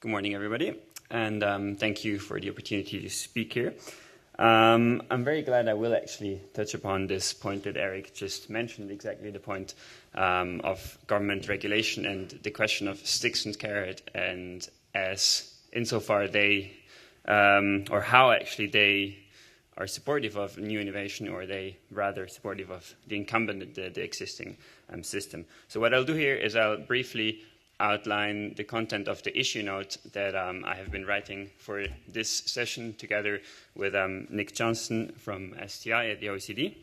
Good morning, everybody, and thank you for the opportunity to speak here. I'm very glad I will actually touch upon this point that Eric just mentioned, exactly the point of government regulation and the question of sticks and carrot, and as insofar they, or how actually they are supportive of new innovation, or they rather supportive of the incumbent, the existing system. So what I'll do here is I'll briefly outline the content of the issue note that I have been writing for this session together with Nick Johnston from STI at the OECD.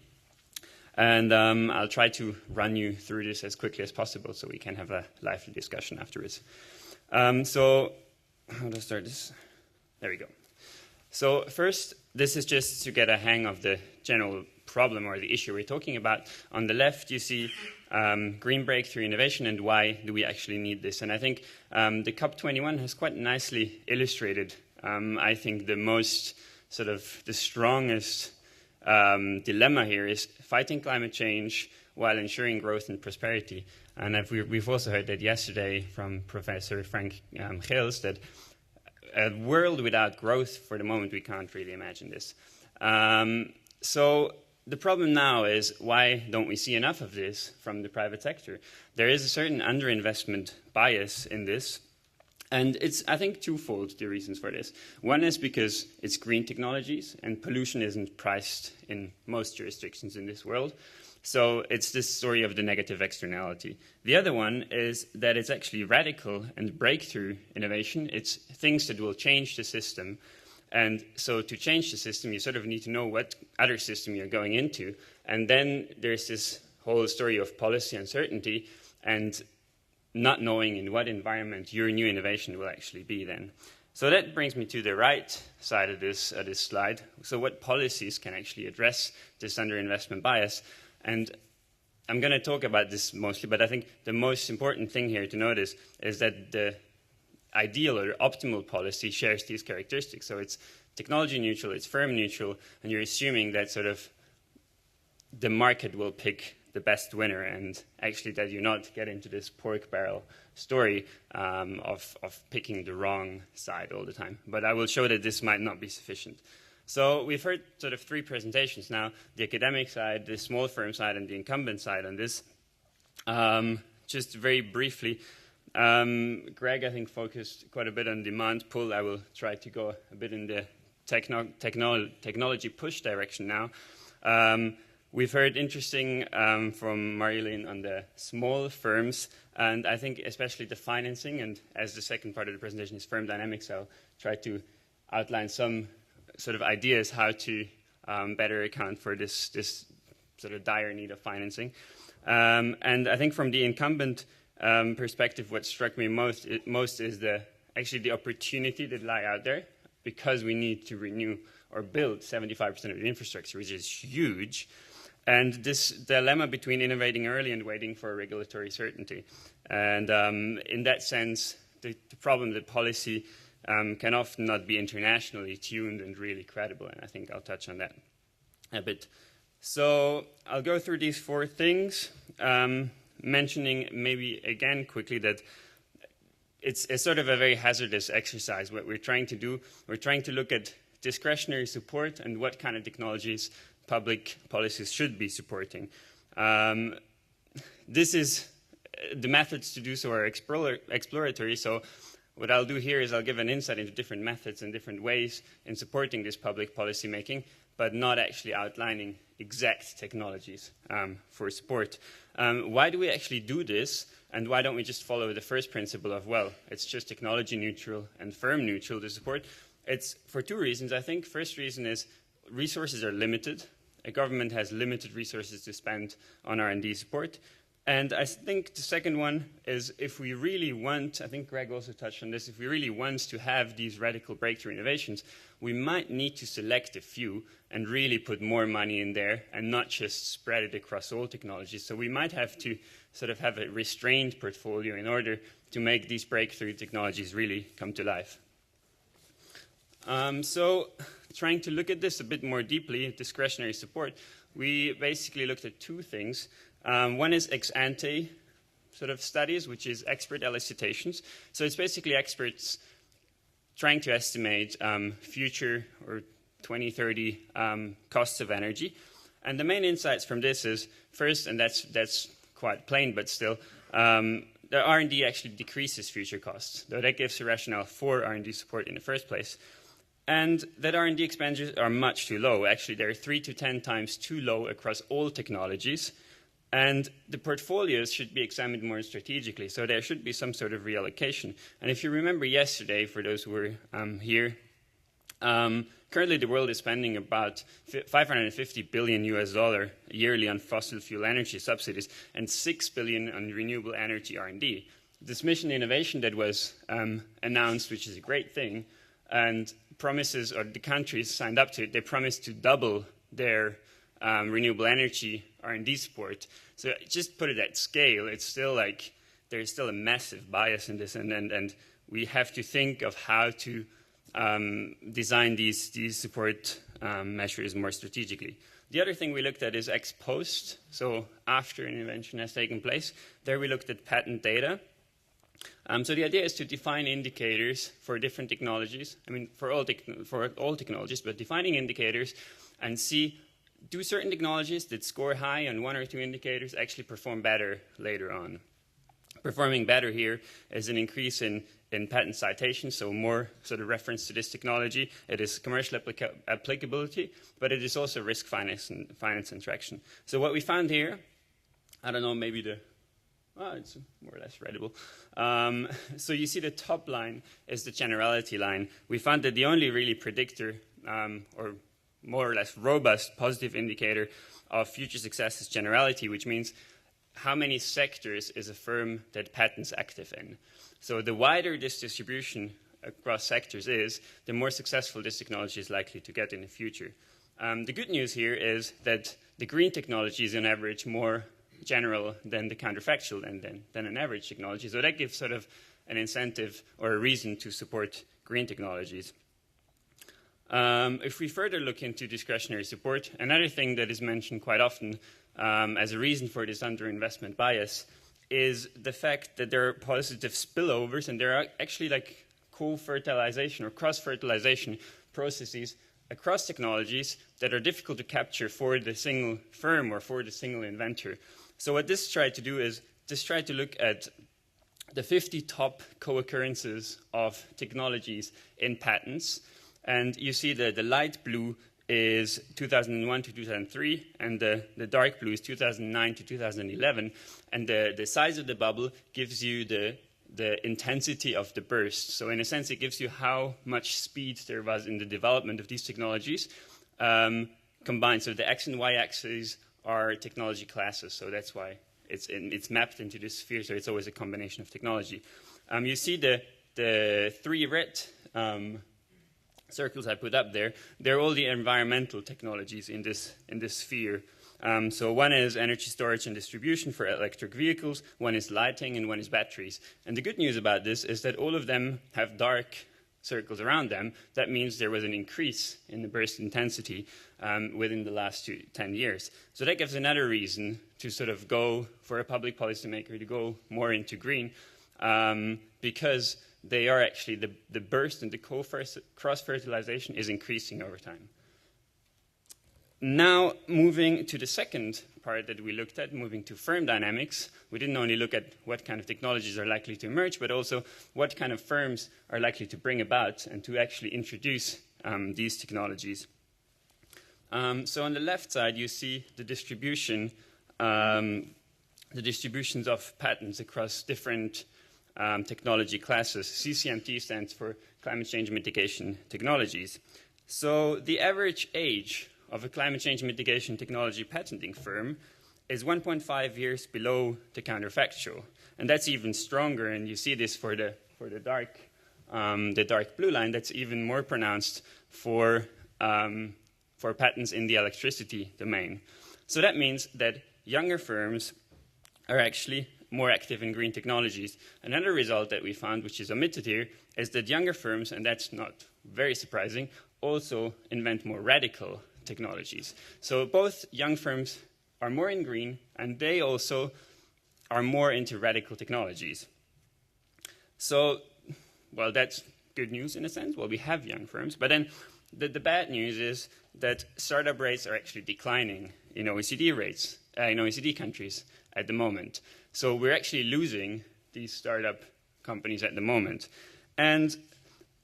And I'll try to run you through this as quickly as possible so we can have a lively discussion afterwards. So how to start this? There we go. So first, this is just to get a hang of the general problem or the issue we're talking about. On the left, you see green breakthrough innovation and why do we actually need this. And I think the COP21 has quite nicely illustrated, I think, the most sort of the strongest dilemma here is fighting climate change while ensuring growth and prosperity. And we've also heard that yesterday from Professor Frank Geels that a world without growth, for the moment, we can't really imagine this. So the problem now is, why don't we see enough of this from the private sector? There is a certain underinvestment bias in this, and it's, I think, twofold, the reasons for this. One is because it's green technologies, and pollution isn't priced in most jurisdictions in this world. So it's this story of the negative externality. The other one is that it's actually radical and breakthrough innovation. It's things that will change the system. And so to change the system, you sort of need to know what other system you're going into. And then there's this whole story of policy uncertainty and not knowing in what environment your new innovation will actually be then. So that brings me to the right side of this slide. So what policies can actually address this underinvestment bias? And I'm going to talk about this mostly, but I think the most important thing here to notice is that the ideal or optimal policy shares these characteristics. So it's technology neutral, it's firm neutral, and you're assuming that sort of the market will pick the best winner, and actually that you not get into this pork barrel story of picking the wrong side all the time. But I will show that this might not be sufficient. So we've heard sort of three presentations now, the academic side, the small firm side, and the incumbent side on this. Just very briefly, Greg, I think, focused quite a bit on demand pull. I will try to go a bit in the technology push direction now. We've heard interesting from Marilyn on the small firms, and I think especially the financing, and as the second part of the presentation is firm dynamics, I'll try to outline some sort of ideas how to better account for this sort of dire need of financing. And I think from the incumbent perspective, what struck me most is actually the opportunity that lie out there, because we need to renew or build 75% of the infrastructure, which is huge. And this dilemma between innovating early and waiting for regulatory certainty. And in that sense, the problem that policy can often not be internationally tuned and really credible, and I think I'll touch on that a bit. So I'll go through these four things, mentioning maybe again quickly that it's sort of a very hazardous exercise. What we're trying to do, we're trying to look at discretionary support and what kind of technologies public policies should be supporting. This is, the methods to do so are exploratory, so what I'll do here is I'll give an insight into different methods and different ways in supporting this public policy making, but not actually outlining exact technologies for support. Why do we actually do this, and why don't we just follow the first principle of, well, it's just technology neutral and firm neutral to support? It's for two reasons, I think. First reason is resources are limited. A government has limited resources to spend on R&D support. And I think the second one is, if we really want, I think Greg also touched on this, if we really want to have these radical breakthrough innovations, we might need to select a few and really put more money in there and not just spread it across all technologies. So we might have to sort of have a restrained portfolio in order to make these breakthrough technologies really come to life. So trying to look at this a bit more deeply, discretionary support, we basically looked at two things. One is ex ante sort of studies, which is expert elicitations. So it's basically experts trying to estimate future or 2030 costs of energy. And the main insights from this is, first, and that's quite plain, but still, the R&D actually decreases future costs, though that gives a rationale for R&D support in the first place. And that R&D expenditures are much too low. Actually, they're 3 to 10 times too low across all technologies. And the portfolios should be examined more strategically, so there should be some sort of reallocation. And if you remember yesterday, for those who were here, currently the world is spending about $550 billion yearly on fossil fuel energy subsidies and $6 billion on renewable energy R&D. This mission innovation that was announced, which is a great thing, and promises, or the countries signed up to it, they promised to double their renewable energy R&D support. So just put it at scale, it's still like, there's still a massive bias in this, and we have to think of how to design these support measures more strategically. The other thing we looked at is ex post, so after an invention has taken place. There we looked at patent data. So the idea is to define indicators for different technologies, I mean for all technologies, but defining indicators and see, do certain technologies that score high on 1 or 2 indicators actually perform better later on. Performing better here is an increase in patent citations, so more sort of reference to this technology. It is commercial applicability, but it is also risk finance and traction. So what we found here, I don't know, maybe it's more or less readable. So you see the top line is the generality line. We found that the only really predictor, or more or less robust positive indicator of future success is generality, which means how many sectors is a firm that patents active in. So the wider this distribution across sectors is, the more successful this technology is likely to get in the future. The good news here is that the green technology is on average more general than the counterfactual and than an average technology. So that gives sort of an incentive or a reason to support green technologies. If we further look into discretionary support, another thing that is mentioned quite often as a reason for this underinvestment bias is the fact that there are positive spillovers, and there are actually like co-fertilization or cross-fertilization processes across technologies that are difficult to capture for the single firm or for the single inventor. So what this tried to do is just try to look at the 50 top co-occurrences of technologies in patents. And you see that the light blue is 2001 to 2003, and the dark blue is 2009 to 2011. And the size of the bubble gives you the intensity of the burst. So in a sense, it gives you how much speed there was in the development of these technologies combined. So the X and Y axes are technology classes, so that's why it's mapped into this sphere, so it's always a combination of technology. You see the 3 red circles I put up there, they're all the environmental technologies in this sphere. So one is energy storage and distribution for electric vehicles, one is lighting, and one is batteries. And the good news about this is that all of them have dark circles around them. That means there was an increase in the burst intensity within the last 10 years. So that gives another reason to sort of go, for a public policymaker, to go more into green, because they are actually, the burst and the cross-fertilization is increasing over time. Now, moving to the second part that we looked at, moving to firm dynamics, we didn't only look at what kind of technologies are likely to emerge, but also what kind of firms are likely to bring about and to actually introduce these technologies. So on the left side, you see the distribution, the distributions of patents across different technology classes. CCMT stands for Climate Change Mitigation Technologies. So the average age of a climate change mitigation technology patenting firm is 1.5 years below the counterfactual. And that's even stronger, and you see this for the dark blue line. That's even more pronounced for patents in the electricity domain. So that means that younger firms are actually more active in green technologies. Another result that we found, which is omitted here, is that younger firms, and that's not very surprising, also invent more radical technologies. So both young firms are more in green, and they also are more into radical technologies. So, well, that's good news in a sense. Well, we have young firms, but then the bad news is that startup rates are actually declining in OECD countries at the moment. So we're actually losing these startup companies at the moment. And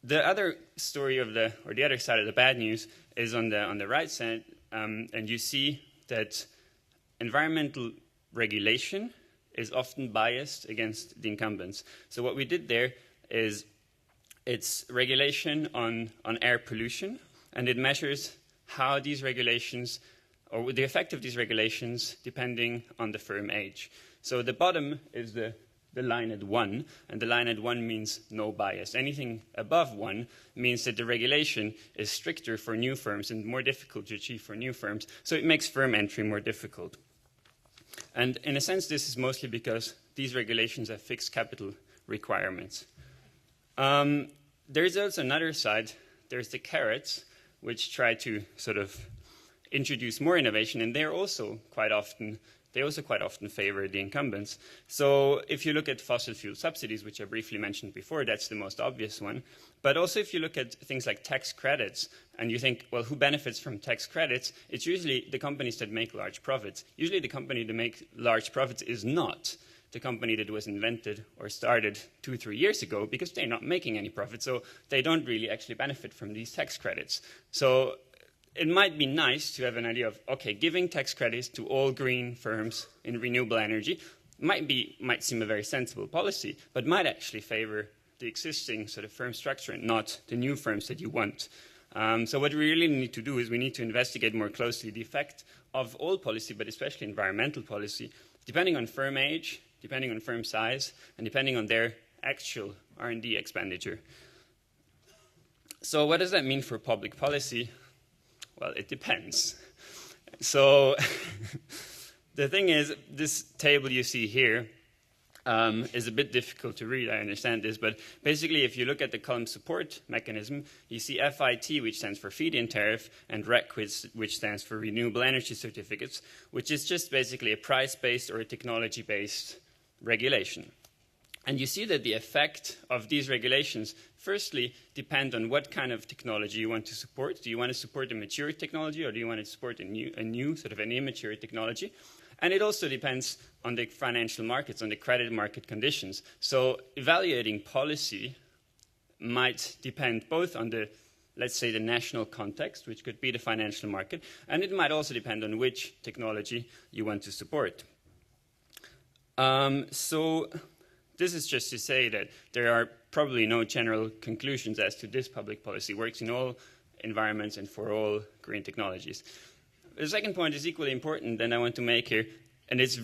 the other story the other side of the bad news is on the right side, and you see that environmental regulation is often biased against the incumbents. So what we did there is it's regulation on air pollution, and it measures how these regulations, or the effect of these regulations, depending on the firm age. So the bottom is the line at 1, and the line at 1 means no bias. Anything above 1 means that the regulation is stricter for new firms and more difficult to achieve for new firms, so it makes firm entry more difficult. And in a sense, this is mostly because these regulations have fixed capital requirements. There's also another side. There's the carrots, which try to sort of introduce more innovation, and they also quite often favor the incumbents. So if you look at fossil fuel subsidies, which I briefly mentioned before, that's the most obvious one. But also if you look at things like tax credits, and you think, well, who benefits from tax credits? It's usually the companies that make large profits. Usually the company that makes large profits is not the company that was invented or started 2-3 years ago, because they're not making any profit, so they don't really actually benefit from these tax credits. So it might be nice to have an idea of, okay, giving tax credits to all green firms in renewable energy might seem a very sensible policy, but might actually favor the existing sort of firm structure and not the new firms that you want. So what we really need to do is we need to investigate more closely the effect of all policy, but especially environmental policy, depending on firm age, depending on firm size, and depending on their actual R&D expenditure. So what does that mean for public policy? Well, it depends. So the thing is, this table you see here is a bit difficult to read, I understand this, but basically if you look at the column support mechanism, you see FIT, which stands for feed-in tariff, and REC, which stands for renewable energy certificates, which is just basically a price-based or a technology-based regulation. And you see that the effect of these regulations, firstly, depend on what kind of technology you want to support. Do you want to support a mature technology, or do you want to support a new sort of an immature technology? And it also depends on the financial markets, on the credit market conditions. So evaluating policy might depend both on the, let's say, the national context, which could be the financial market, and it might also depend on which technology you want to support. So this is just to say that there are probably no general conclusions as to this public policy works in all environments and for all green technologies. The second point is equally important that I want to make here, and this is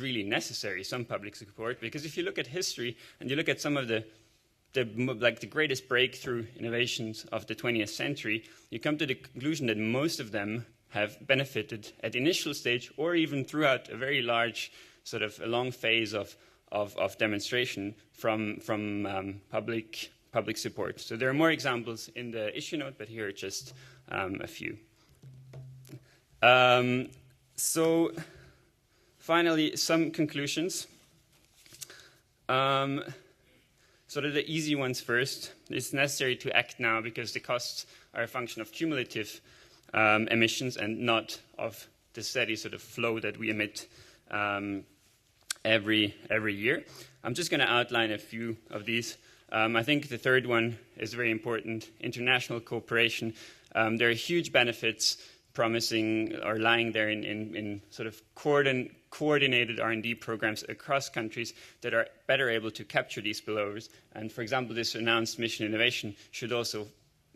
really necessary, some public support, because if you look at history and you look at some of the greatest breakthrough innovations of the 20th century, you come to the conclusion that most of them have benefited at the initial stage or even throughout a very large, sort of a long phase of demonstration from public support. So there are more examples in the issue note, but here are just a few. So finally, some conclusions. Sort of the easy ones first. It's necessary to act now because the costs are a function of cumulative emissions and not of the steady sort of flow that we emit every year. I'm just going to outline a few of these. I think the third one is very important, international cooperation. There are huge benefits promising or lying there in sort of coordinated R&D programs across countries that are better able to capture these spillovers. And for example, this announced mission innovation should also,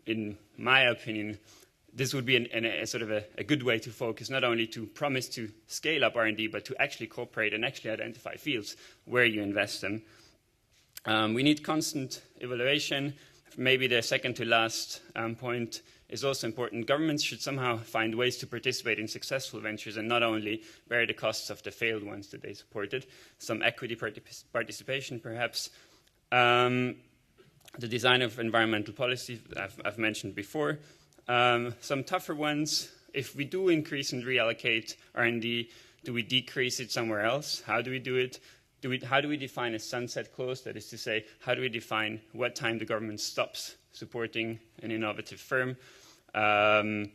in my opinion, this would be a sort of a good way to focus, not only to promise to scale up R&D, but to actually cooperate and actually identify fields where you invest them. We need constant evaluation. Maybe the second to last point is also important. Governments should somehow find ways to participate in successful ventures and not only bear the costs of the failed ones that they supported. Some equity participation, perhaps. The design of environmental policy, I've mentioned before. Some tougher ones, if we do increase and reallocate R&D, do we decrease it somewhere else? How do we do it? how do we define a sunset clause? That is to say, how do we define what time the government stops supporting an innovative firm? And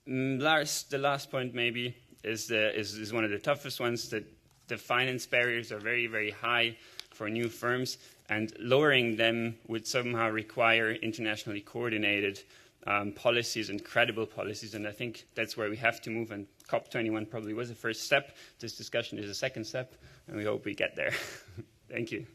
the last point maybe is one of the toughest ones, that the finance barriers are very, very high for new firms, and lowering them would somehow require internationally coordinated policies and credible policies, and I think that's where we have to move, and COP21 probably was the first step. This discussion is a second step, and we hope we get there. Thank you.